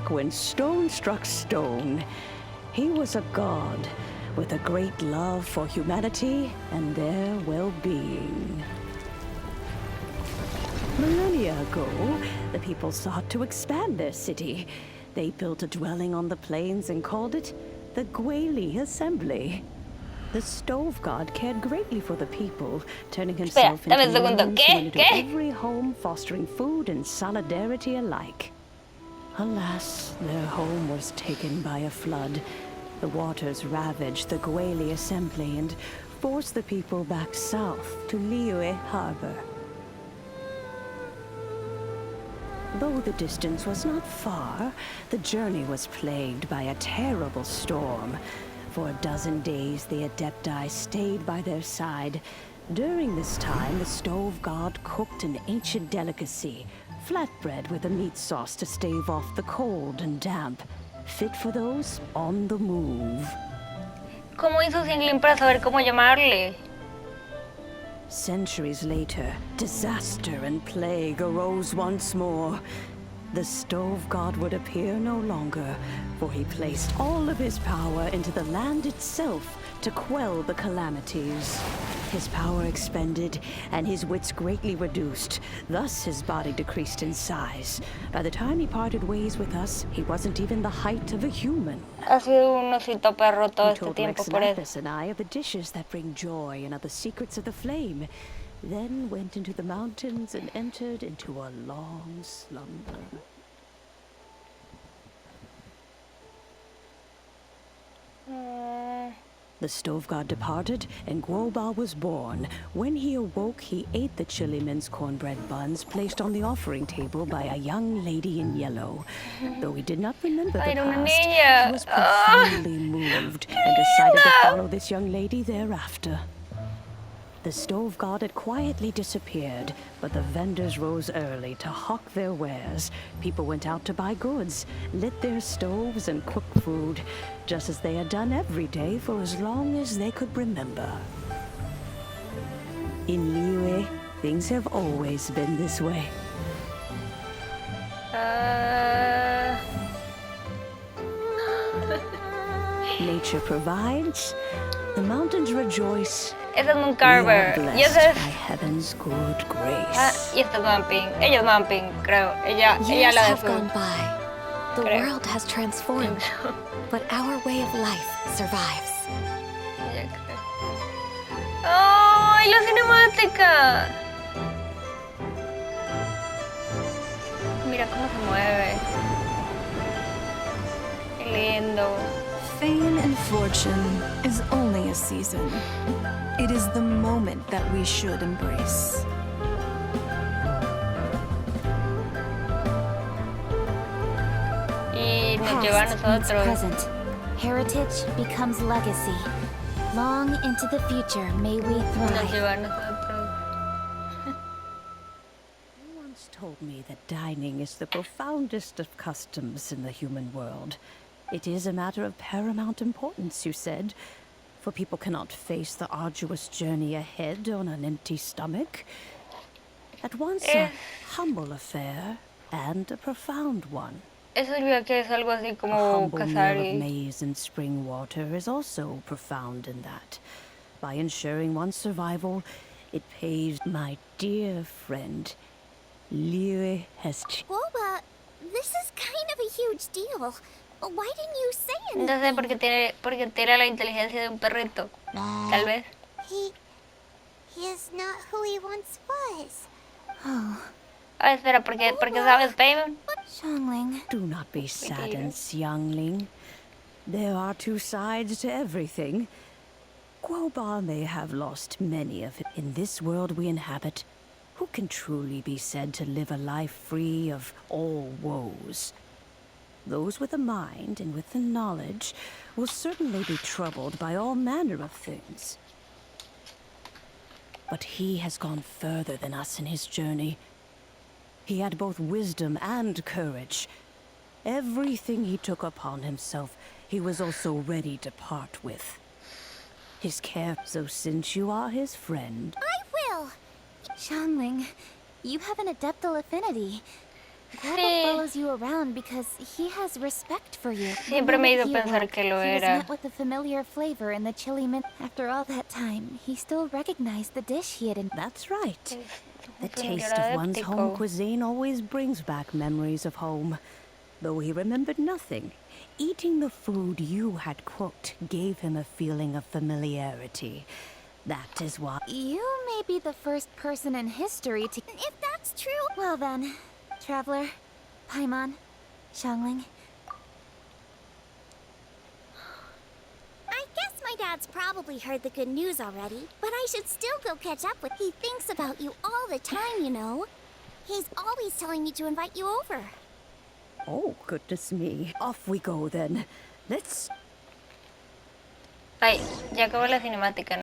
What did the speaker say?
back when stone struck stone. He was a god with a great love for humanity and their well-being. Millennia ago, the people sought to expand their city. They built a dwelling on the plains and called it the Gwali Assembly. The Stove God cared greatly for the people, turning himself into humans who went into every home, fostering food and solidarity alike. Alas, their home was taken by a flood. The waters ravaged the Gwali Assembly and forced the people back south to Liyue Harbor. Though the distance was not far, the journey was plagued by a terrible storm. For a dozen days, the Adepti stayed by their side. During this time, the Stove God cooked an ancient delicacy, flatbread with a meat sauce to stave off the cold and damp, fit for those on the move. ¿Cómo hizo Xiangling para saber cómo llamarle? Centuries later, disaster and plague arose once more. The Stove God would appear no longer, for he placed all of his power into the land itself to quell the calamities. His power expended, and his wits greatly reduced. Thus his body decreased in size. By the time he parted ways with us, he wasn't even the height of a human. Ha sido un osito perro todo este told tiempo Rex por eso. Lapis and I of the dishes that bring joy and of the secrets of the flame. Then went into the mountains and entered into a long slumber. The Stove God departed, and Guoba was born. When he awoke, he ate the Chiliman's cornbread buns placed on the offering table by a young lady in yellow. Though he did not remember the past, he was profoundly moved and decided to follow this young lady thereafter. The Stove God had quietly disappeared, but the vendors rose early to hawk their wares. People went out to buy goods, lit their stoves, and cooked food, just as they had done every day for as long as they could remember. In Liyue, things have always been this way. Nature provides, the mountains rejoice. Ese es un Carver. Y ese es... by heaven's good grace. Ah, y este es Mapping. Ella es Mapping, creo. Ella la Years have de gone by. The creo. world has transformed, but our way of life survives. Ella creo. ¡Ay, la cinemática! Mira cómo se mueve. Qué lindo. Fame and fortune is only a season. It is the moment that we should embrace. Y nos lleva a Past meets nosotros. present. Heritage becomes legacy. Long into the future, may we Nos thrive. lleva a nosotros. You once told me that dining is the profoundest of customs in the human world. It is a matter of paramount importance, you said, for people cannot face the arduous journey ahead on an empty stomach. At once a humble affair and a profound one. Eso yo que es algo así A como humble cazar meal of y... maize and spring water is also profound in that. By ensuring one's survival, it pays my dear friend. Liyue has Boba, this is kind of a huge deal. Why didn't you say anything? No sé, porque tiene la inteligencia de un perrito. Tal vez. He is not who he once was. Ah, espera, porque sabes, Payman. Xiangling, Do not be saddened, youngling. There are two sides to everything. Guoba may have lost many of it. In this world we inhabit, who can truly be said to live a life free of all woes? Those with a mind and with the knowledge will certainly be troubled by all manner of things. But he has gone further than us in his journey. He had both wisdom and courage. Everything he took upon himself, he was also ready to part with. His care, so since you are his friend, I will. Xiangling, you have an adeptal affinity. Grandpa Sí. follows you around because he has respect for you. Siempre me hizo He pensar awoke, que lo he was era. met with a familiar flavor in the chili mint. After all that time, he still recognized the dish he had That's right. The Es un taste of one's home adéptico. cuisine always brings back memories of home. Though he remembered nothing, eating the food you had cooked gave him a feeling of familiarity. That is why. You may be the first person in history to... If that's true, Well then, Traveler, Paimon, Xiangling, I guess my dad's probably heard the good news already, but I should still go catch up with. He thinks about you all the time, you know. He's always telling me to invite you over. Oh, goodness me. Off we go then. Let's. Ay, ya acabó la cinemática,